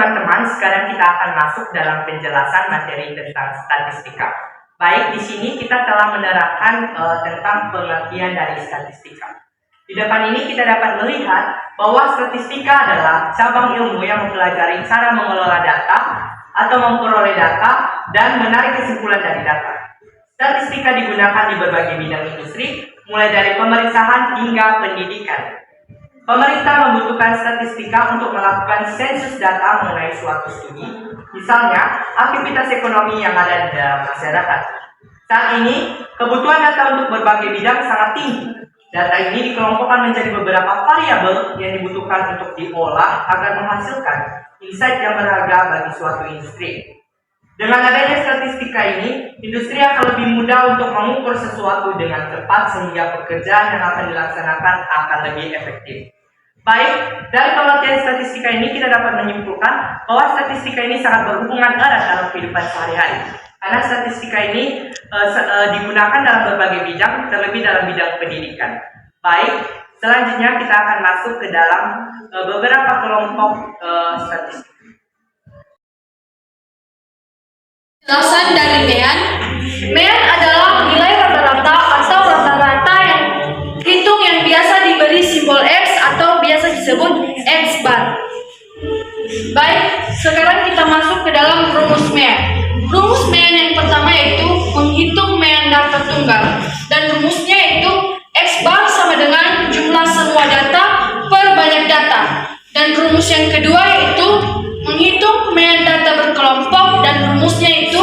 teman-teman, sekarang kita akan masuk dalam penjelasan materi tentang statistika. Baik, di sini kita telah menerapkan tentang pengertian dari statistika. Di depan ini kita dapat melihat bahwa statistika adalah cabang ilmu yang mempelajari cara mengelola data atau memperoleh data dan menarik kesimpulan dari data. Statistika digunakan di berbagai bidang industri, mulai dari pemeriksaan hingga pendidikan. Pemerintah membutuhkan statistika untuk melakukan sensus data mengenai suatu studi, misalnya aktivitas ekonomi yang ada di dalam masyarakat. Saat ini, kebutuhan data untuk berbagai bidang sangat tinggi. Data ini dikelompokkan menjadi beberapa variabel yang dibutuhkan untuk diolah agar menghasilkan insight yang berharga bagi suatu industri. Dengan adanya statistika ini, industri akan lebih mudah untuk mengukur sesuatu dengan tepat sehingga pekerjaan yang akan dilaksanakan akan lebih efektif. Baik, dari pengertian statistika ini kita dapat menyimpulkan bahwa statistika ini sangat berhubungan erat dalam kehidupan sehari-hari. Karena statistika ini digunakan dalam berbagai bidang, terlebih dalam bidang pendidikan. Baik, selanjutnya kita akan masuk ke dalam beberapa kelompok statistik. Penjelasan dari Mean. Mean adalah nilai rata-rata atau rata-rata yang hitung yang biasa diberi simbol X atau biasa disebut X bar. Baik, sekarang kita masuk ke dalam rumus Mean. Rumus Mean yang pertama yaitu menghitung Mean data tunggal, dan rumusnya yaitu X bar sama dengan jumlah semua data per banyak data. Dan rumus yang kedua yaitu menghitung Mean data berkelompok, dan rumusnya itu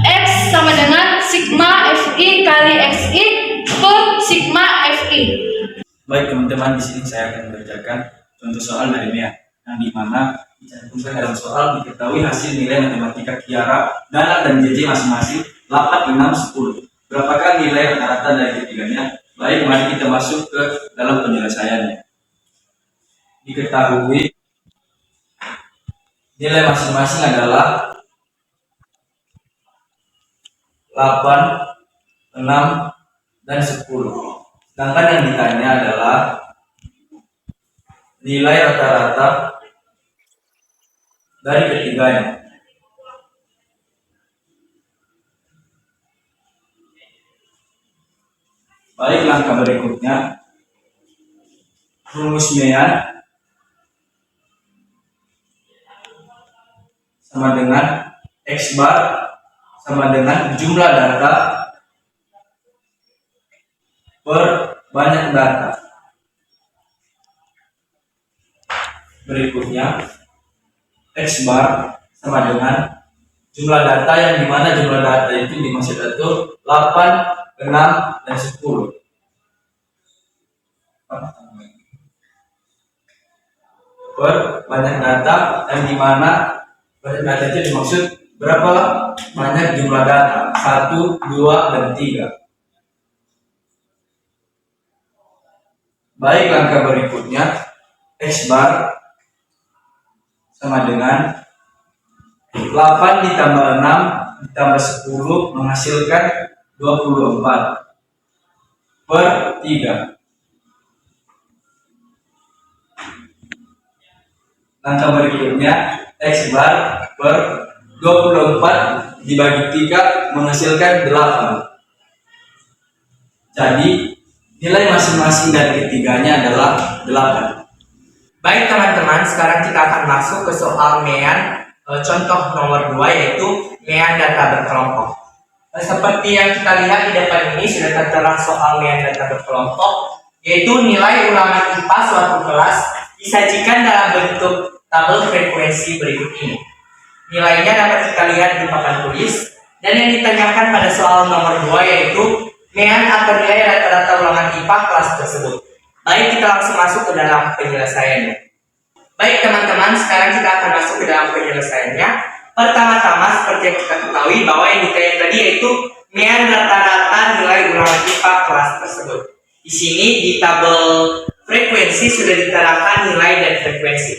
X sama dengan sigma Fi kali Xi per sigma Fi. Baik teman-teman, di sini saya akan membacakan contoh soal dari Mean, yang dimana dicantumkan dalam soal diketahui hasil nilai matematika Kiara, Dana, dan JJ masing-masing 8, 6, 10. Berapakah nilai rata-rata dari ketiganya? Baik, mari kita masuk ke dalam penyelesaiannya. Diketahui nilai masing-masing adalah 8, 6, dan 10. Sedangkan yang ditanya adalah nilai rata-rata dari ketiganya. Baik, langkah berikutnya, rumus Mean sama dengan X bar sama dengan jumlah data per banyak data. Berikutnya, X bar sama dengan jumlah data, yang dimana jumlah data itu dimaksud itu 8, 6, dan 10. Per banyak data, yang dimana banyak data itu dimaksud berapa banyak jumlah data, 1, 2, dan 3. Baik, langkah berikutnya, X bar sama dengan 8 ditambah 6 ditambah 10 menghasilkan 24 per 3. Langkah berikutnya, X bar per 24 dibagi 3 menghasilkan 8. Jadi nilai masing-masing dari ketiganya adalah 8. Baik teman-teman, sekarang kita akan masuk ke soal Mean contoh nomor 2, yaitu Mean data berkelompok. Seperti yang kita lihat di depan ini sudah tertera soal Mean data berkelompok, yaitu nilai ulangan IPA suatu kelas disajikan dalam bentuk tabel frekuensi berikut ini. Nilainya dapat kita lihat di papan tulis, dan yang ditanyakan pada soal nomor 2 yaitu Mean atau nilai rata-rata ulangan IPA kelas tersebut. Baik, kita langsung masuk ke dalam penyelesaiannya. Baik teman-teman, sekarang kita akan masuk ke dalam penyelesaiannya. Pertama-tama, seperti yang kita ketahui bahwa yang ditanya tadi yaitu Mean rata-rata nilai ulangan IPA kelas tersebut. Di sini di tabel frekuensi sudah diterakan nilai dan frekuensi.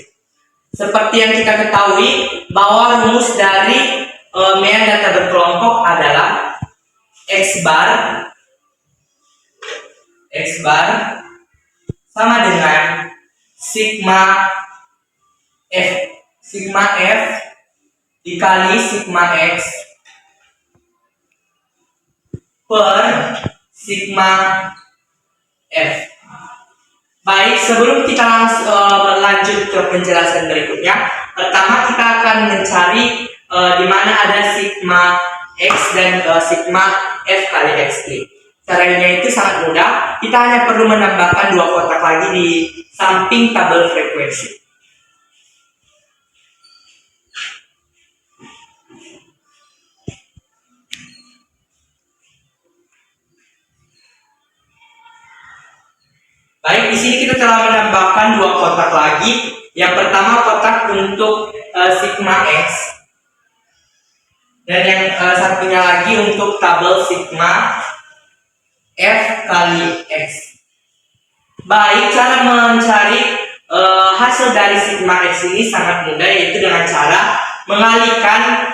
Seperti yang kita ketahui bahwa rumus dari Mean data berkelompok adalah X bar sama dengan sigma sigma F dikali sigma X per sigma F. Baik, sebelum kita langsung berlanjut ke penjelasan berikutnya, pertama kita akan mencari di mana ada sigma X dan sigma F kali X. Caranya itu sangat mudah, kita hanya perlu menambahkan dua kotak lagi di samping tabel frekuensi. Baik, di sini kita telah menambahkan dua kotak lagi. Yang pertama kotak untuk sigma X dan yang satunya lagi untuk tabel sigma F kali X. Baik, cara mencari hasil dari sigma X ini sangat mudah, yaitu dengan cara mengalihkan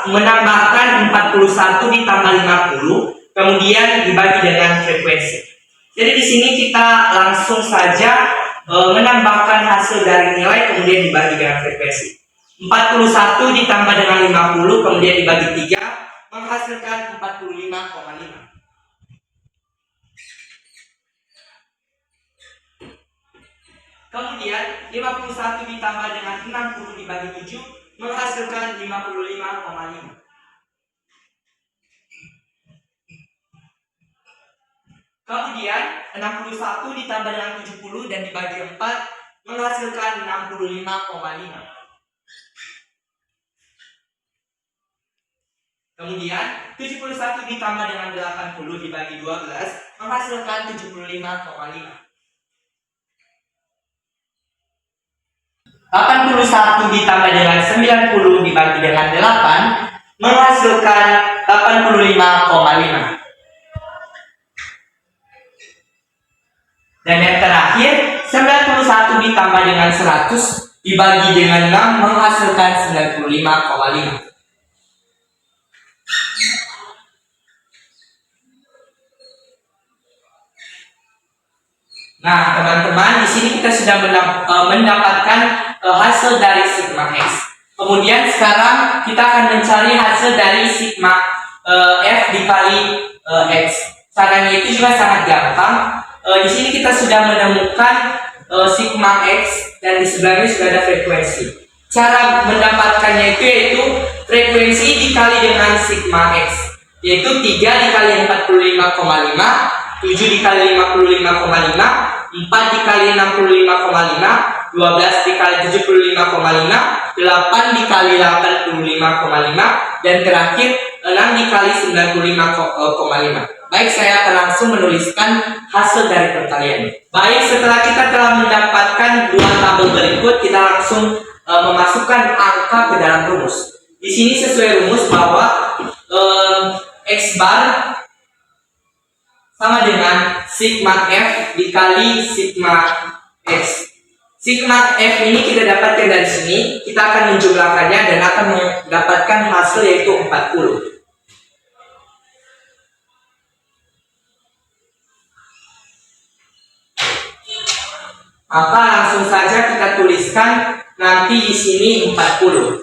menambahkan 41 ditambah 50 kemudian dibagi dengan frekuensi. Jadi di sini kita langsung saja menambahkan hasil dari nilai kemudian dibagi dengan frekuensi. 41 ditambah dengan 50 kemudian dibagi 3 menghasilkan 45,5. Kemudian 51 ditambah dengan 60 dibagi 7 menghasilkan 55,5. Kemudian 61 ditambah dengan 70 dan dibagi 4 menghasilkan 65,5. Kemudian 71 ditambah dengan 80 dibagi 12 menghasilkan 75,5. 81 ditambah dengan 90 dibagi dengan 8 menghasilkan 85,5. Dan yang terakhir 91 ditambah dengan 100 dibagi dengan 6 menghasilkan 95,5. Nah, teman-teman, di sini kita sudah mendapatkan hasil dari sigma X. Kemudian sekarang kita akan mencari hasil dari sigma F dikali X. Caranya itu juga sangat gampang. Di sini kita sudah menemukan sigma X dan di sebelahnya sudah ada frekuensi. Cara mendapatkannya itu yaitu frekuensi dikali dengan sigma X, yaitu 3 dikali 45,5, 7 dikali 55,5, 4 dikali 65,5, 12 dikali 75,5, 8 dikali 85,5, dan terakhir 6 dikali 95,5. Baik, saya akan langsung menuliskan hasil dari perkalian. Baik, setelah kita telah mendapatkan dua tabel berikut, kita langsung memasukkan angka ke dalam rumus. Di sini sesuai rumus bahwa X bar sama dengan sigma F dikali sigma X. Sigma F ini kita dapatkan dari sini, kita akan menjumlahkannya dan akan mendapatkan hasil yaitu 40. Maka langsung saja kita tuliskan nanti di sini 40.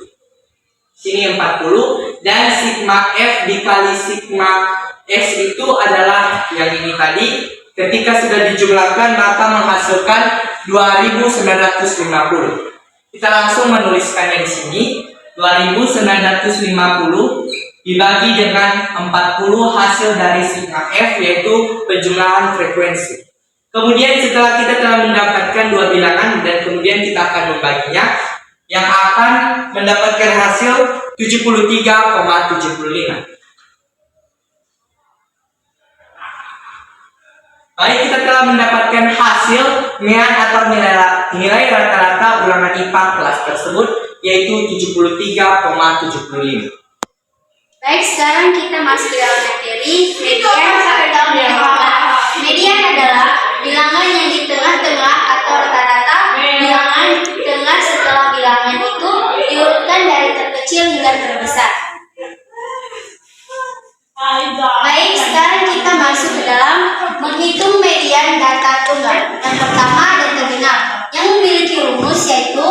Sini 40 dan sigma F dikali sigma X itu adalah yang ini tadi. Ketika sudah dijumlahkan maka menghasilkan 2950. Kita langsung menuliskannya di sini. 2950 dibagi dengan 40 hasil dari sigma F yaitu penjumlahan frekuensi. Kemudian setelah kita telah mendapatkan dua bilangan dan kemudian kita akan membaginya, yang akan mendapatkan hasil 73,75. Baik, kita telah mendapatkan hasil mean atau nilai rata-rata ulangan IPA kelas tersebut yaitu 73,75. Baik, sekarang kita masuk ke dalam materi median atau bilangan. Median adalah bilangan yang di tengah-tengah atau rata-rata bilangan tengah setelah bilangan itu diurutkan dari terkecil hingga terbesar. Baik, sekarang kita masuk ke dalam menghitung median data tunggal. Yang pertama, determinan yang memiliki rumus yaitu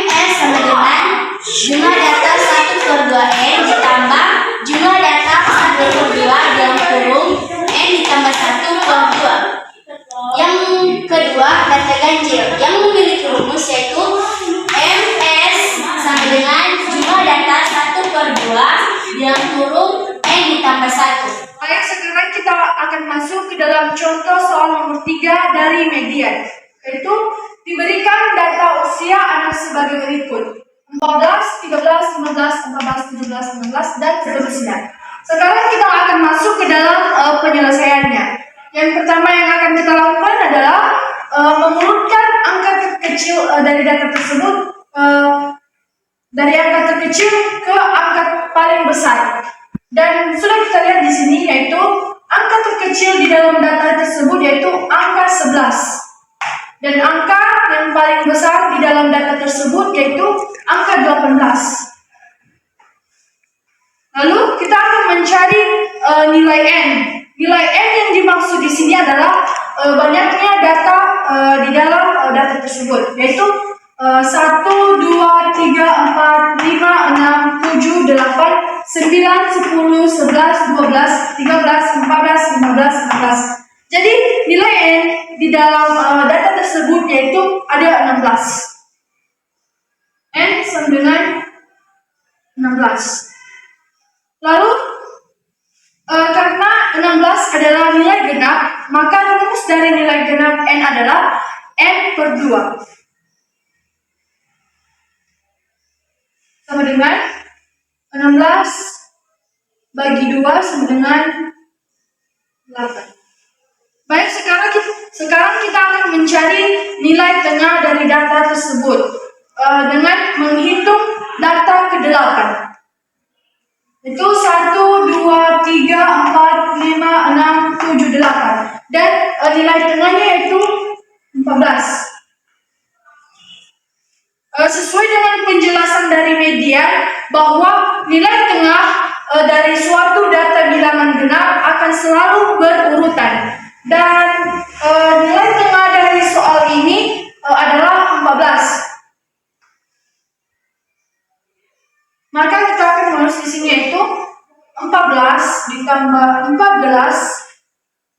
MS sama dengan jumlah data 1/2N ditambah jumlah data 1/2 dalam kurung N ditambah 1/2. Yang kedua, data ganjil yang memiliki rumus yaitu MS sama dengan jumlah data 1/2 dalam kurung N ditambah 1. Baik, sekarang kita akan masuk ke dalam contoh soal nomor 3 dari median, yaitu diberikan data usia anak sebagai berikut: 14, 13, 15, 14, 17, 19, dan seterusnya. Sekarang kita akan masuk ke dalam penyelesaiannya. Yang pertama yang akan kita lakukan adalah mengurutkan angka terkecil dari data tersebut, dari angka terkecil ke angka paling besar. Dan sudah kita lihat di sini yaitu angka terkecil di dalam data tersebut yaitu angka 11. Dan angka yang paling besar di dalam data tersebut yaitu angka 18. Lalu kita akan mencari nilai N. Nilai N yang dimaksud di sini adalah banyaknya data di dalam data tersebut, yaitu 1, 2, 3, 4, 5, 6, 7, 8, 9, 10, 11, 12, 13, 14, 15. Jadi nilai N di dalam data tersebut yaitu ada 16. N sama dengan 16. Lalu karena 16 adalah nilai genap, maka rumus dari nilai genap N adalah N/2. Sama dengan 16 bagi 2 sama dengan 8. Baik, sekarang kita akan mencari nilai tengah dari data tersebut dengan menghitung data ke-8. Itu 1, 2, 3, 4, 5, 6, 7, 8. Dan nilai tengahnya yaitu 14. Sesuai dengan penjelasan dari median bahwa nilai tengah dari suatu data bilangan genap akan selalu berurutan. Dan nilai tengah dari soal ini adalah 14. Maka kita akan menulis di sini yaitu 14 ditambah 14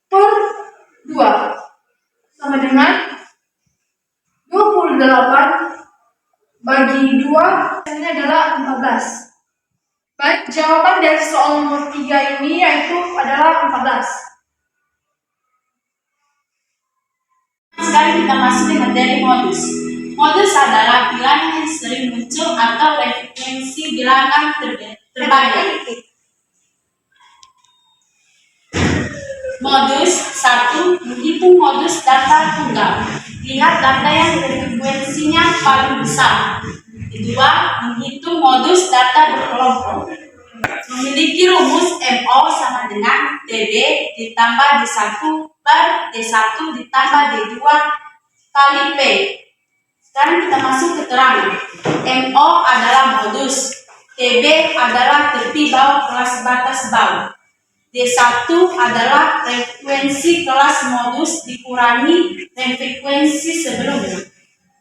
per 2 sama dengan 28 bagi 2, ini adalah 14. Baik, jawaban dari soal nomor 3 ini yaitu adalah 14. Sekarang kita masuk ke materi modus. Modus adalah bilangan yang sering muncul atau frekuensi bilangan terbanyak. Modus 1. Menghitung modus data tunggal. Lihat data yang frekuensinya paling besar. Kedua, menghitung modus data berkelompok. Memiliki rumus MO sama dengan DB ditambah D1 per D1 ditambah D2 kali P. Sekarang kita masuk keterangan. MO adalah modus, DB adalah tepi bawah kelas batas bawah, D1 adalah frekuensi kelas modus dikurangi frekuensi sebelumnya,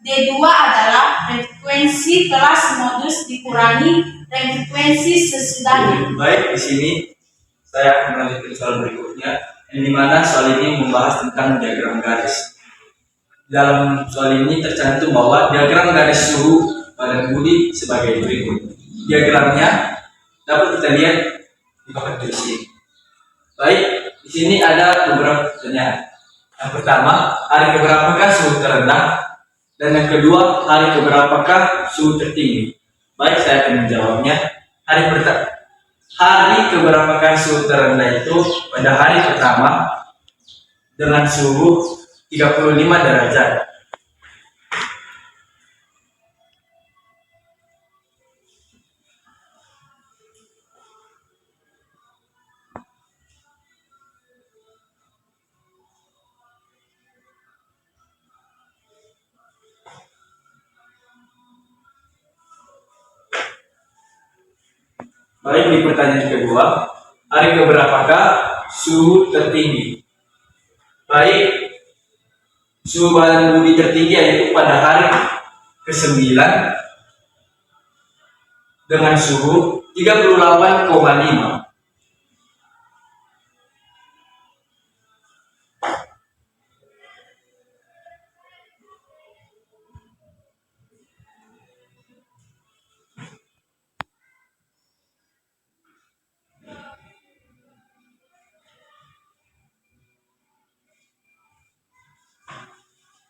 D2 adalah frekuensi kelas modus dikurangi frekuensi sesudahnya. Baik, di sini saya akan melanjutkan soal berikutnya, yang dimana soal ini membahas tentang diagram garis. Dalam soal ini tercantum bahwa diagram garis suhu pada budi sebagai berikut. Diagramnya dapat kita lihat di papan tulis ini. Baik, di sini ada beberapa pertanyaan. Yang pertama, hari keberapakah suhu terendah? Dan yang kedua, hari keberapakah suhu tertinggi? Baik, saya akan menjawabnya. Hari keberapakah suhu terendah itu pada hari pertama dengan suhu 35 derajat. Baik, di pertanyaan kedua, hari keberapakah suhu tertinggi? Baik, suhu badan bumi tertinggi yaitu pada hari ke-9 dengan suhu 38,5.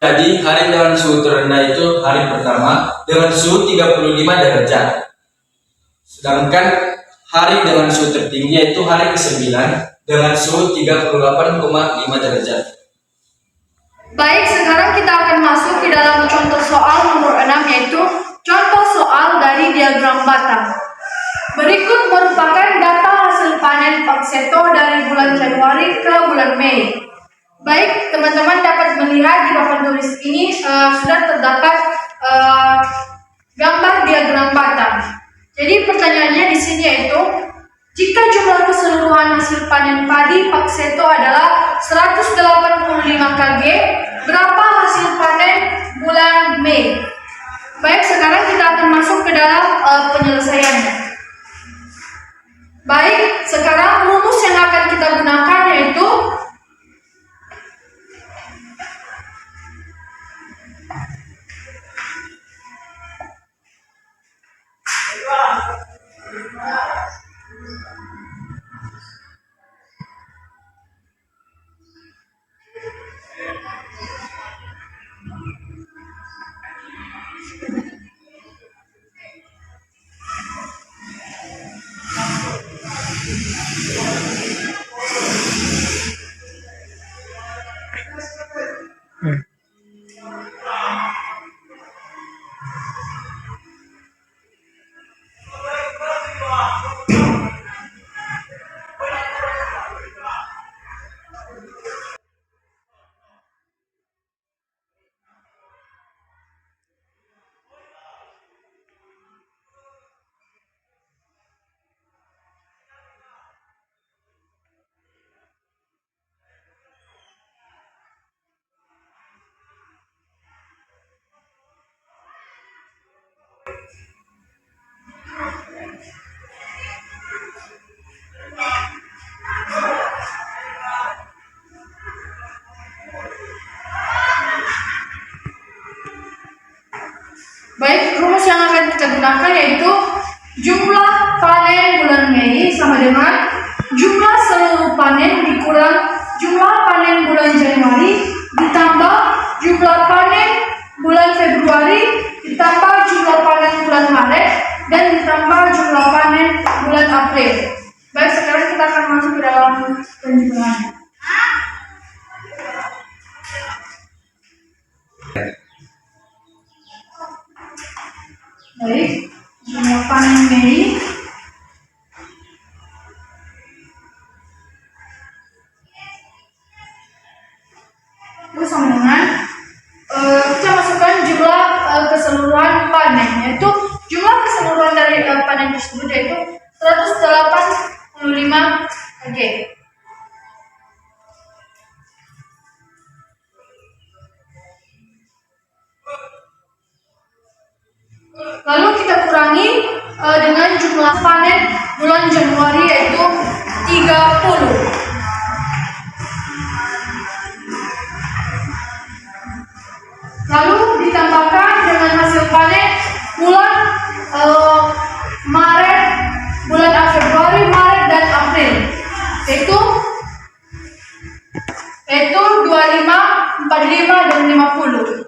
Jadi hari dengan suhu terendah itu hari pertama dengan suhu 35 derajat. Sedangkan hari dengan suhu tertinggi yaitu hari ke-9 dengan suhu 38,5 derajat. Baik, sekarang kita akan masuk ke dalam contoh soal nomor 6, yaitu contoh soal dari diagram batang. Berikut merupakan data hasil panen Pakseto dari bulan Januari ke bulan Mei. Baik, teman-teman dapat melihat di papan tulis ini sudah terdapat gambar diagram batang. Jadi pertanyaannya di sini yaitu, jika jumlah keseluruhan hasil panen padi Pakseto adalah 185 kg, berapa hasil panen bulan Mei? Baik, sekarang kita akan masuk ke dalam penyelesaiannya. Baik, sekarang rumus yang akan kita gunakan yaitu baik, rumus yang akan kita gunakan yaitu jumlah panen bulan Mei sama dengan jumlah seluruh panen dikurang jumlah panen bulan Januari ditambah jumlah panen bulan Februari ditambah jumlah panen bulan Maret dan ditambah jumlah panen bulan April. Baik, sekarang kita akan masuk ke dalam penjumlahan. Baik, jumlah panen Mei itu sama dengan kita masukkan jumlah keseluruhan panen, yaitu jumlah keseluruhan dari panen tersebut yaitu 185 kg. Lalu kita kurangi dengan jumlah panen bulan Januari yaitu 30. Lalu ditambahkan dengan hasil panen bulan Maret, bulan Februari, Maret dan April, yaitu 25, 45 dan 50.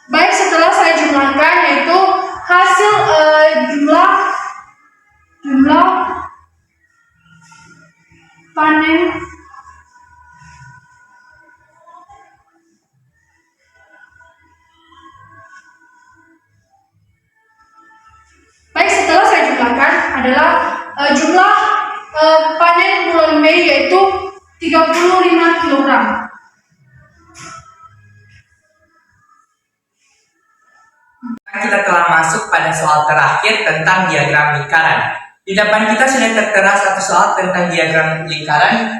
Baik, setelah saya jumlahkan yaitu hasil jumlah panen adalah jumlah panen bulan Mei yaitu 35 kg. Kita telah masuk pada soal terakhir tentang diagram lingkaran. Di depan kita sudah tertera satu soal tentang diagram lingkaran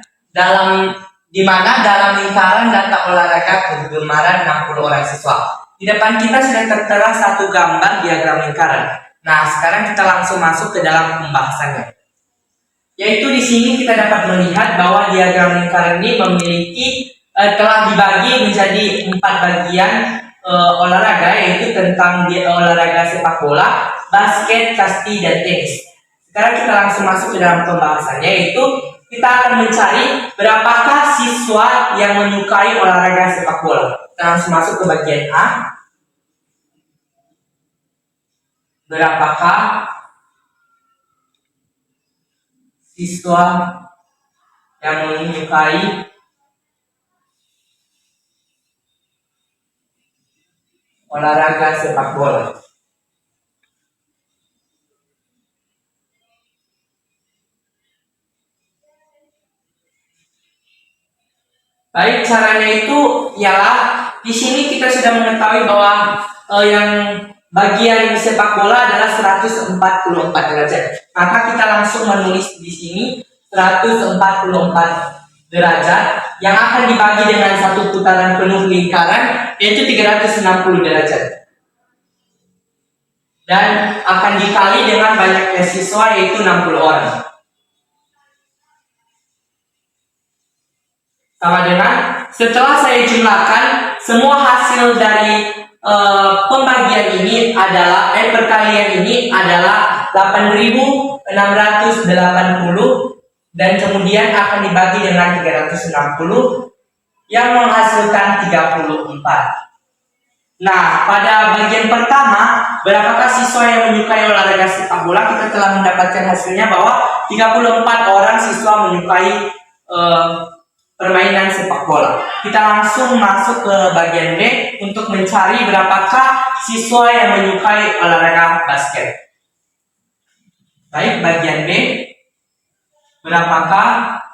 di mana dalam lingkaran data olahraga kegemaran 60 orang siswa. Di depan kita sudah tertera satu gambar diagram lingkaran. Nah, sekarang kita langsung masuk ke dalam pembahasannya. Yaitu di sini kita dapat melihat bahwa diagram lingkaran ini telah dibagi menjadi 4 bagian olahraga, yaitu tentang olahraga sepak bola, basket, kasti, dan tenis. Sekarang kita langsung masuk ke dalam pembahasannya, yaitu kita akan mencari berapakah siswa yang menyukai olahraga sepak bola. Kita langsung masuk ke bagian A. Berapakah siswa yang menyukai olahraga sepak bola? Baik, caranya itu ialah di sini kita sudah mengetahui bahwa yang bagian sepak bola adalah 144 derajat. Maka kita langsung menulis di sini 144 derajat yang akan dibagi dengan satu putaran penuh lingkaran, yaitu 360 derajat. Dan akan dikali dengan banyaknya siswa, yaitu 60 orang. Sama dengan setelah saya jumlahkan semua hasil dari pembagian ini adalah perkalian ini adalah 8.680 dan kemudian akan dibagi dengan 360 yang menghasilkan 34. Nah, pada bagian pertama, berapakah siswa yang menyukai olahraga sepak bola? Kita telah mendapatkan hasilnya bahwa 34 orang siswa menyukai permainan sepak bola. Kita langsung masuk ke bagian B untuk mencari berapakah siswa yang menyukai olahraga basket. Baik, bagian B. Berapakah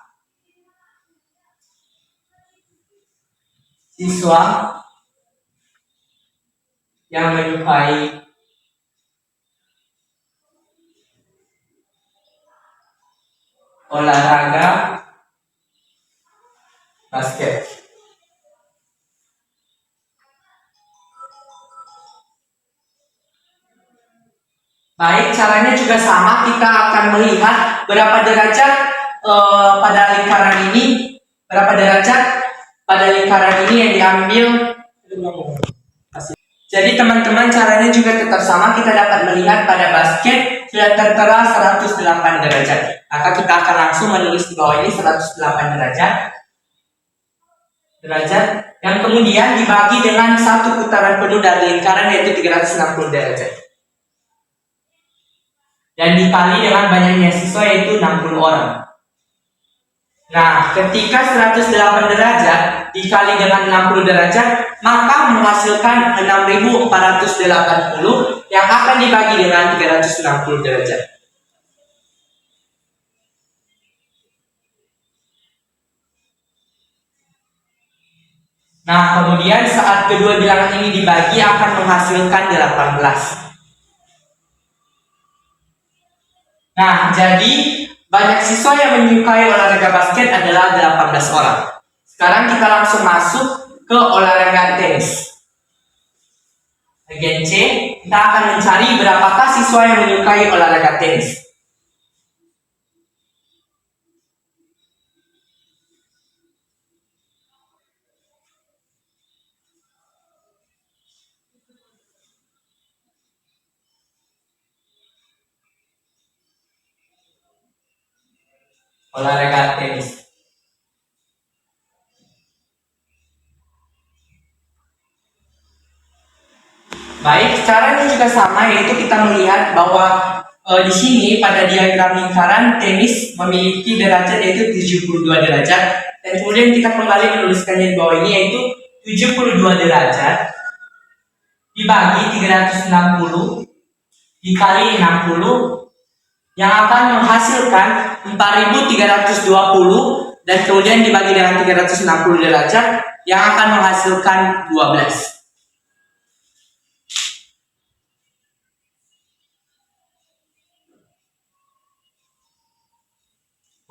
siswa yang menyukai olahraga basket? Baik, caranya juga sama. Kita akan melihat berapa derajat pada lingkaran ini, berapa derajat pada lingkaran ini yang diambil. Jadi teman-teman, caranya juga tetap sama. Kita dapat melihat pada basket sudah tertera 108 derajat. Maka kita akan langsung menulis di bawah ini 108 derajat yang kemudian dibagi dengan satu putaran penuh dari lingkaran, yaitu 360 derajat. Dan dikali dengan banyaknya siswa, yaitu 60 orang. Nah, ketika 108 derajat dikali dengan 60 derajat, maka menghasilkan 6.480 yang akan dibagi dengan 360 derajat. Nah, kemudian saat kedua bilangan ini dibagi akan menghasilkan 18. Nah, jadi banyak siswa yang menyukai olahraga basket adalah 18 orang. Sekarang kita langsung masuk ke olahraga tenis. Bagian C, kita akan mencari berapakah siswa yang menyukai olahraga tenis. Olahraga tenis. Baik, caranya juga sama, yaitu kita melihat bahwa di sini pada diagram lingkaran tenis memiliki derajat yaitu 72 derajat, dan kemudian kita kembali menuliskannya di bawah ini, yaitu 72 derajat dibagi 360 dikali 60 yang akan menghasilkan 4.320 dan kemudian dibagi dengan 360 derajat yang akan menghasilkan 12.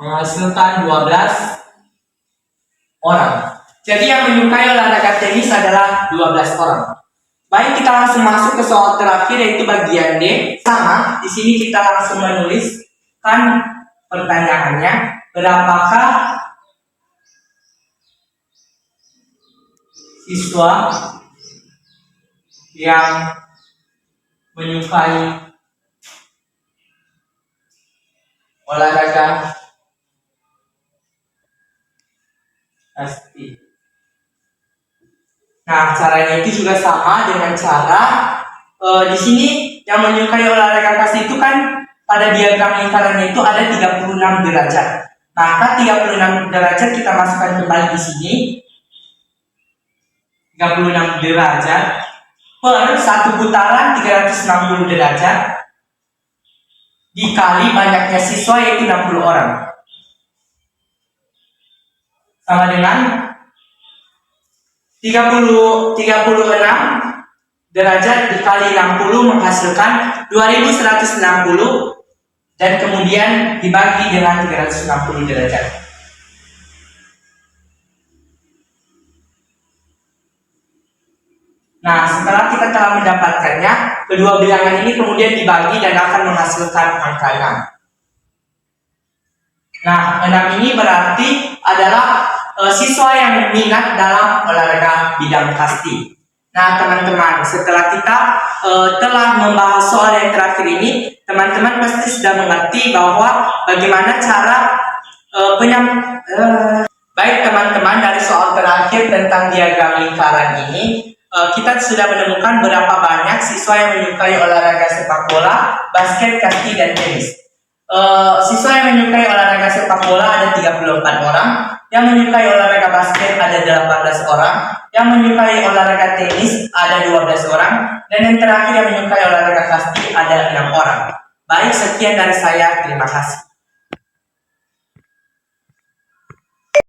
menghasilkan 12 orang. Jadi yang menyukai olahraga tenis adalah 12 orang. Baik, kita langsung masuk ke soal terakhir yaitu bagian D. Sama, di sini kita langsung menuliskan pertanyaannya. Berapakah siswa yang menyukai olahraga pasti? Nah, caranya itu juga sama dengan cara di sini yang menyukai olahraga kasti itu kan pada diagram lingkarannya itu ada 36 derajat. Maka 36 derajat kita masukkan kembali di sini. 36 derajat per satu putaran 360 derajat dikali banyaknya siswa yaitu 60 orang. Sama dengan 36 derajat dikali 60 menghasilkan 2160 dan kemudian dibagi dengan 360 derajat. Nah, setelah kita telah mendapatkannya, kedua bilangan ini kemudian dibagi dan akan menghasilkan angka 6. Nah, 6 ini berarti adalah siswa yang minat dalam olahraga bidang kasti. Nah, teman-teman, setelah kita telah membahas soal yang terakhir ini, teman-teman pasti sudah mengerti bahwa bagaimana cara baik teman-teman, dari soal terakhir tentang diagram lingkaran ini, kita sudah menemukan berapa banyak siswa yang menyukai olahraga sepak bola, basket, kasti, dan tenis. Siswa yang menyukai olahraga sepak bola ada 34 orang, yang menyukai olahraga basket ada 18 orang, yang menyukai olahraga tenis ada 12 orang, dan yang terakhir yang menyukai olahraga kasti ada 6 orang. Baik, sekian dari saya, terima kasih.